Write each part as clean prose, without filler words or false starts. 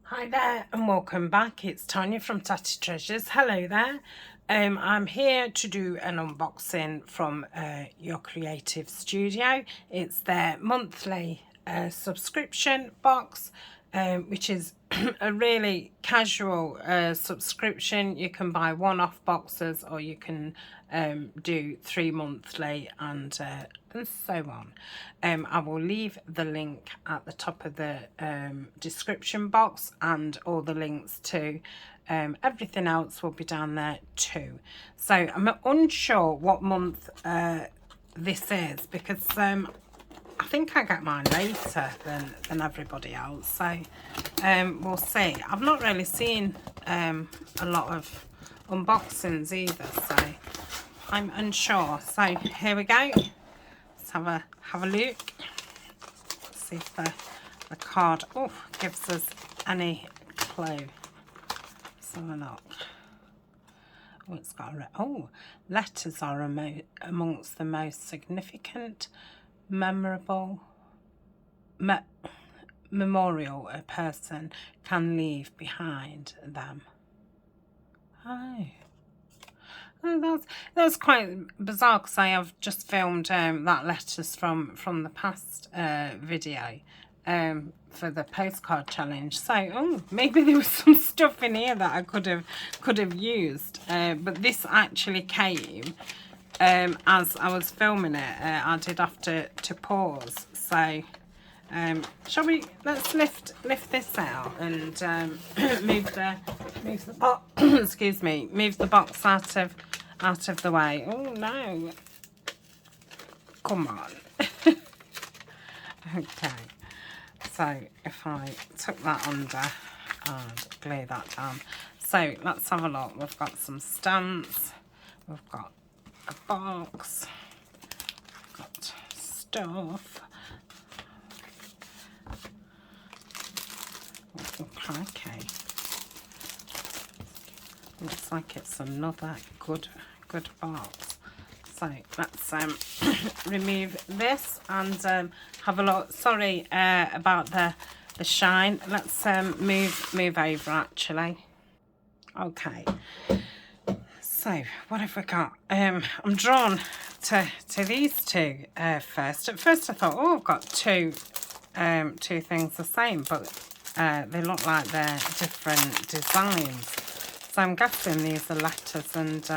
Hi there and welcome back. It's Tania from Tatty Treasures. Hello there. I'm here to do an unboxing from Your Creative Studio. It's their monthly subscription box, which is a really casual subscription. You can buy one-off boxes or you can do 3 monthly and so on. I will leave the link at the top of the description box, and all the links to everything else will be down there too. So I'm unsure what month this is because I think I get mine later than everybody else, so we'll see. I've not really seen a lot of unboxings either, so I'm unsure. So here we go. Let's have a look. See if the card gives us any clue. Let's have a look. Oh, it's got letters are amongst the most significant, memorable memorial a person can leave behind them. That's quite bizarre because I have just filmed that letters from the past video for the postcard challenge. So maybe there was some stuff in here that I could have used, but this actually came as I was filming it. I did have to pause. So shall we? Let's lift this out and move the box. Excuse me. Move the box out of the way. Oh no! Come on. Okay. So if I took that under and glue that down. So let's have a look. We've got some stamps. We've got a box. We've got stuff. Okay. Looks like it's another good box. So let's remove this and have a look. Sorry about the shine. Let's move over actually. Okay. So what have we got? I'm drawn to these two first. At first I thought, I've got two things the same, but they look like they're different designs. So I'm guessing these are letters and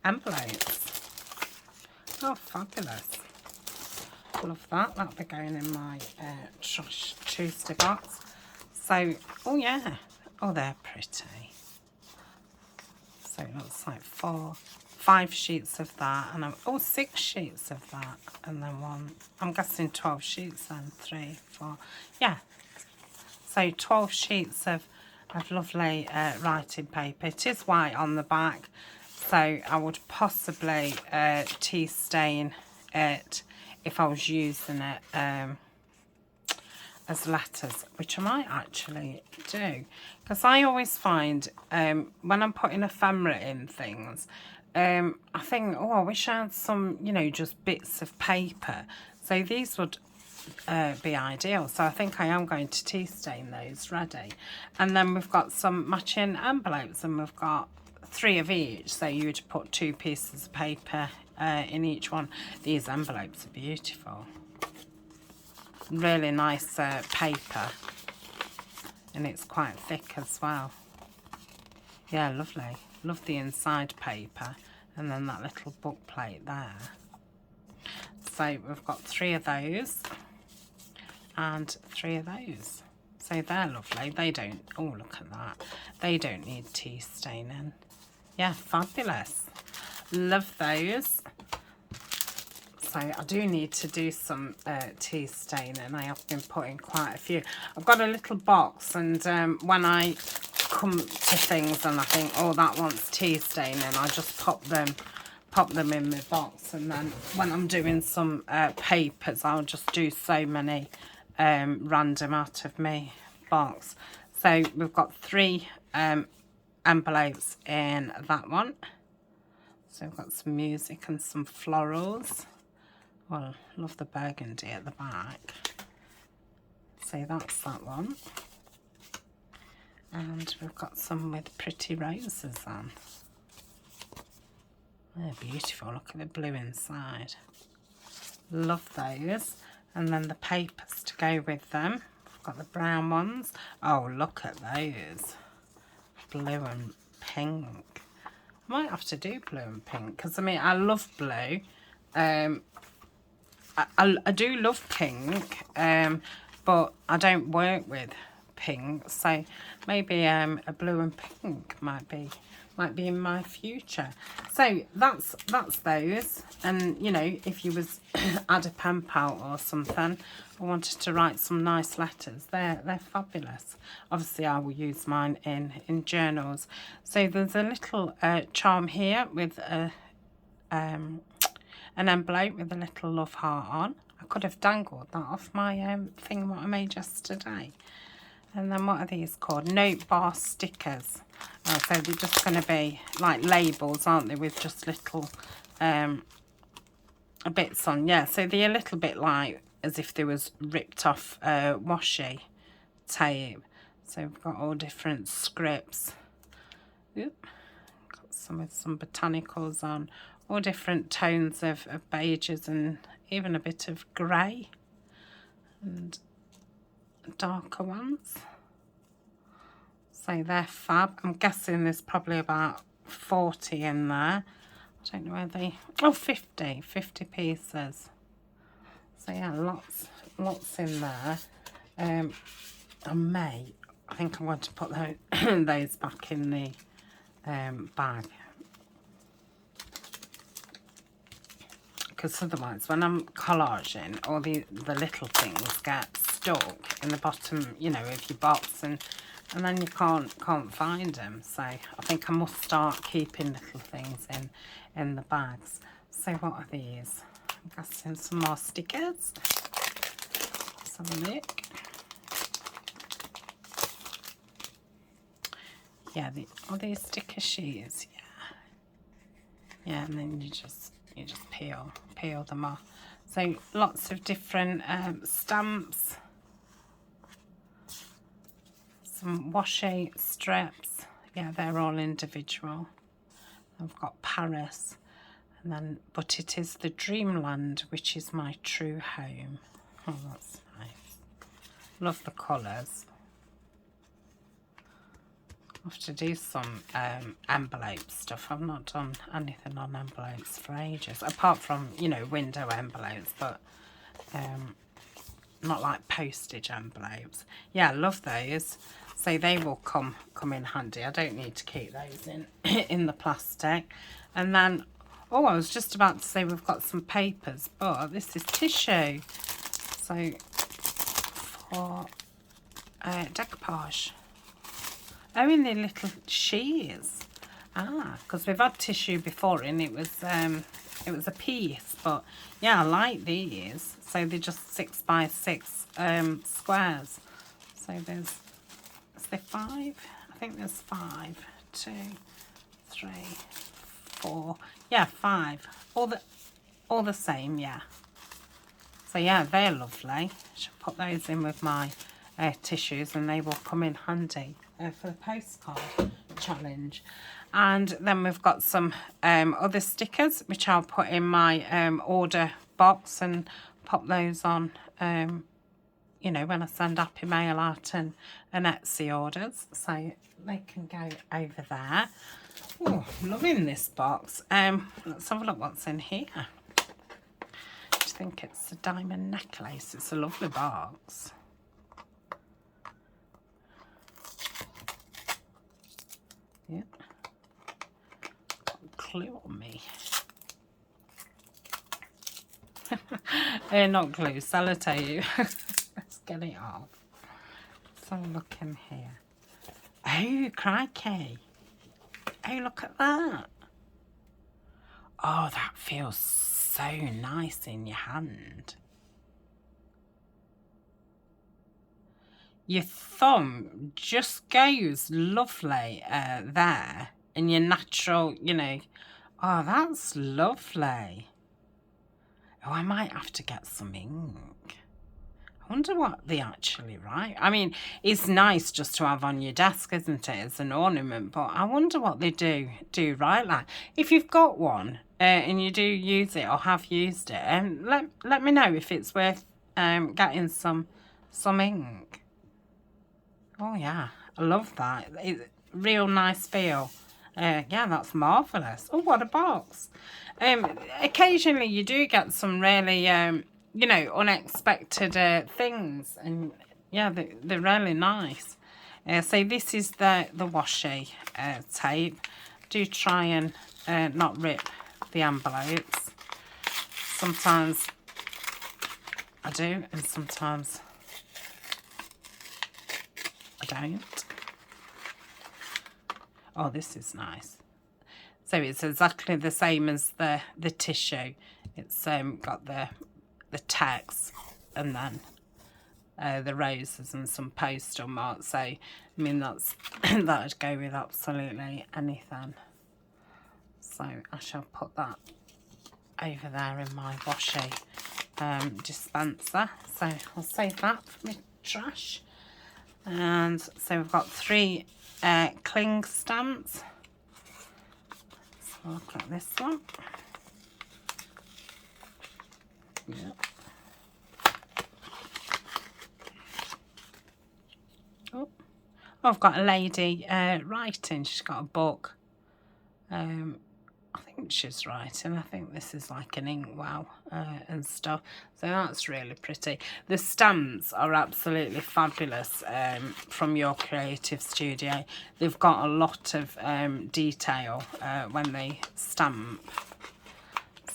envelopes. Oh, fabulous. Love that. That'll be going in my trash Tuesday box. So, oh yeah. Oh, they're pretty. So it looks like 5 sheets of that, and 6 sheets of that, and then one. I'm guessing 12 sheets and 3, 4. Yeah. So 12 sheets of lovely writing paper. It is white on the back, so I would possibly tea stain it if I was using it as letters, which I might actually do, because I always find when I'm putting ephemera in things, I think, I wish I had some, just bits of paper. So these would be ideal. So I think I am going to tea stain those ready. And then we've got some matching envelopes, and we've got 3 of each. So you would put 2 pieces of paper in each one. These envelopes are beautiful. Really nice paper, and it's quite thick as well. Yeah, lovely. Love the inside paper, and then that little book plate there. So we've got 3 of those and 3 of those. So they're lovely. They don't, look at that. They don't need tea staining. Yeah, fabulous. Love those. So I do need to do some tea staining. I have been putting quite a few. I've got a little box, and when I come to things and I think, that wants tea staining, I just pop them in my box. And then when I'm doing some papers, I'll just do so many random out of my box. So we've got 3 envelopes in that one. So we've got some music and some florals. Well, love the burgundy at the back. So that's that one. And we've got some with pretty roses on. They're beautiful. Look at the blue inside. Love those. And then the papers to go with them. We've got the brown ones. Oh, look at those. Blue and pink. I might have to do blue and pink because I mean I love blue. I do love pink, but I don't work with pink, so maybe a blue and pink might be in my future. So that's those. And you know, if you was add a pen pal or something, I wanted to write some nice letters, they're fabulous. Obviously I will use mine in journals. So there's a little charm here with an envelope with a little love heart on. I could have dangled that off my thing what I made yesterday. And then what are these called? Note bar stickers. Oh, so they're just going to be like labels, aren't they, with just little bits on. Yeah, so they're a little bit like as if they was ripped off washi tape. So we've got all different scripts. Oop. Got some with some botanicals on. All different tones of beiges and even a bit of grey. And darker ones. So they're fab. I'm guessing there's probably about 40 in there. I don't know where they... Oh, 50 pieces. So yeah, lots in there. I think I'm going to put those back in the bag. Because otherwise when I'm collaging, all the little things get stuck in the bottom, you know, of your box, and then you can't find them. So I think I must start keeping little things in the bags. So what are these? I'm guessing some more stickers. Let's have a look. Yeah, are these sticker sheets? Yeah, and then you just peel them off. So lots of different stamps, some washi strips. Yeah, they're all individual. I've got Paris, and then but it is the dreamland which is my true home. Oh, that's nice. Love the colours. I have to do some envelope stuff. I've not done anything on envelopes for ages, apart from, you know, window envelopes, but not like postage envelopes. Yeah, I love those. So they will come in handy. I don't need to keep those in the plastic. And then, oh, I was just about to say we've got some papers, but this is tissue. So for decoupage. Oh, in the little sheets. Ah, because we've had tissue before and it was a piece, but yeah, I like these. So they're just 6 by 6 squares. So is there 5? I think there's 5. 2, 3, 4. Yeah, 5. All the same, yeah. So yeah, they're lovely. Should put those in with my tissues and they will come in handy for the postcard challenge. And then we've got some other stickers which I'll put in my order box and pop those on, you know, when I send Happy Mail out and Etsy orders, so they can go over there. Oh, loving this box. Let's have a look what's in here. I think it's a diamond necklace. It's a lovely box. Yep. Got a clue on me. Not glue, sellotape. Let's get it off. Let's have a look in here. Oh, crikey. Oh, look at that. Oh, that feels so nice in your hand. Your thumb just goes lovely there in your natural, you know. Oh, that's lovely. Oh, I might have to get some ink. I wonder what they actually write. I mean, it's nice just to have on your desk, isn't it, as an ornament, but I wonder what they do write like. If you've got one and you do use it or have used it, let me know if it's worth getting some ink. Oh yeah, I love that. It's real nice feel. Yeah, that's marvellous. Oh, what a box. Occasionally you do get some really, you know, unexpected things. And yeah, they're really nice. So this is the washi tape. Do try and not rip the envelopes. Sometimes I do, and sometimes I don't. Oh, this is nice. So it's exactly the same as the tissue. It's got the text and then the roses and some postal marks. So I mean that's that'd go with absolutely anything. So I shall put that over there in my washi dispenser. So I'll save that for my trash. And so we've got 3 cling stamps. So look at this one. Yeah. Oh, I've got a lady writing. She's got a book. I think she's writing. I think this is like an inkwell and stuff. So that's really pretty. The stamps are absolutely fabulous from Your Creative Studio. They've got a lot of detail when they stamp.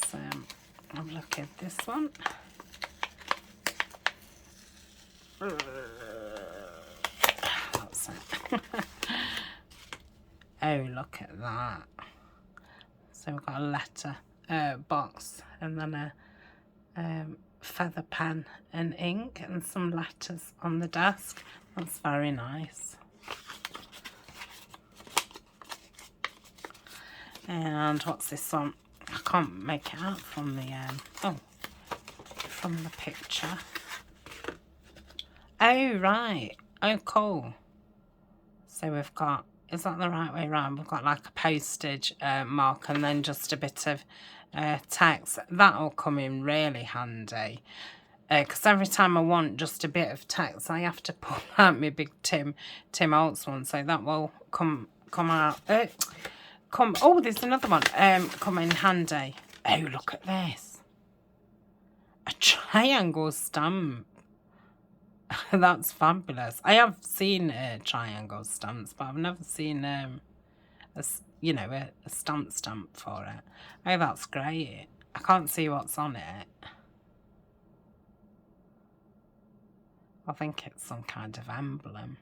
So I'll look at this one. That's it. Oh, look at that. So we've got a letter box and then a feather pen and ink and some letters on the desk. That's very nice. And what's this one? I can't make it out from the from the picture. Oh right. Oh cool. So we've got, is that the right way around? We've got like a postage mark and then just a bit of text. That'll come in really handy. Because every time I want just a bit of text, I have to pull out my big Tim Holtz one. So that will come out. Oh, there's another one. Come in handy. Oh, look at this. A triangle stamp. That's fabulous. I have seen triangle stamps, but I've never seen a stamp for it. Oh, that's great. I can't see what's on it. I think it's some kind of emblem.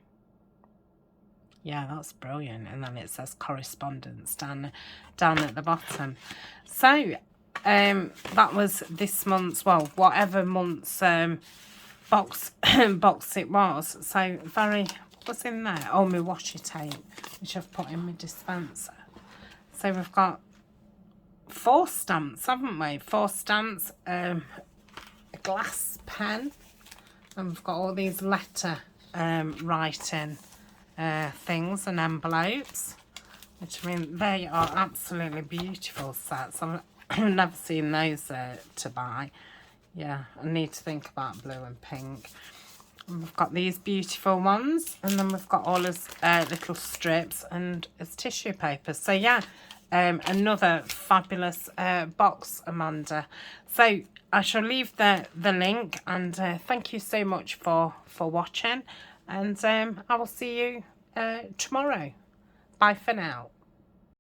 Yeah, that's brilliant. And then it says correspondence down at the bottom. So that was this month's, well, whatever month's box it was. So what's in there? Oh, my washi tape, which I've put in my dispenser. So we've got 4 stamps, haven't we? 4 stamps, a glass pen, and we've got all these letter writing things and envelopes, which, I mean, they are absolutely beautiful sets. I've never seen those to buy. Yeah, I need to think about blue and pink. And we've got these beautiful ones, and then we've got all these little strips and it's tissue paper. So yeah, another fabulous box, Amanda. So I shall leave the link, and thank you so much for watching, and I will see you tomorrow. Bye for now.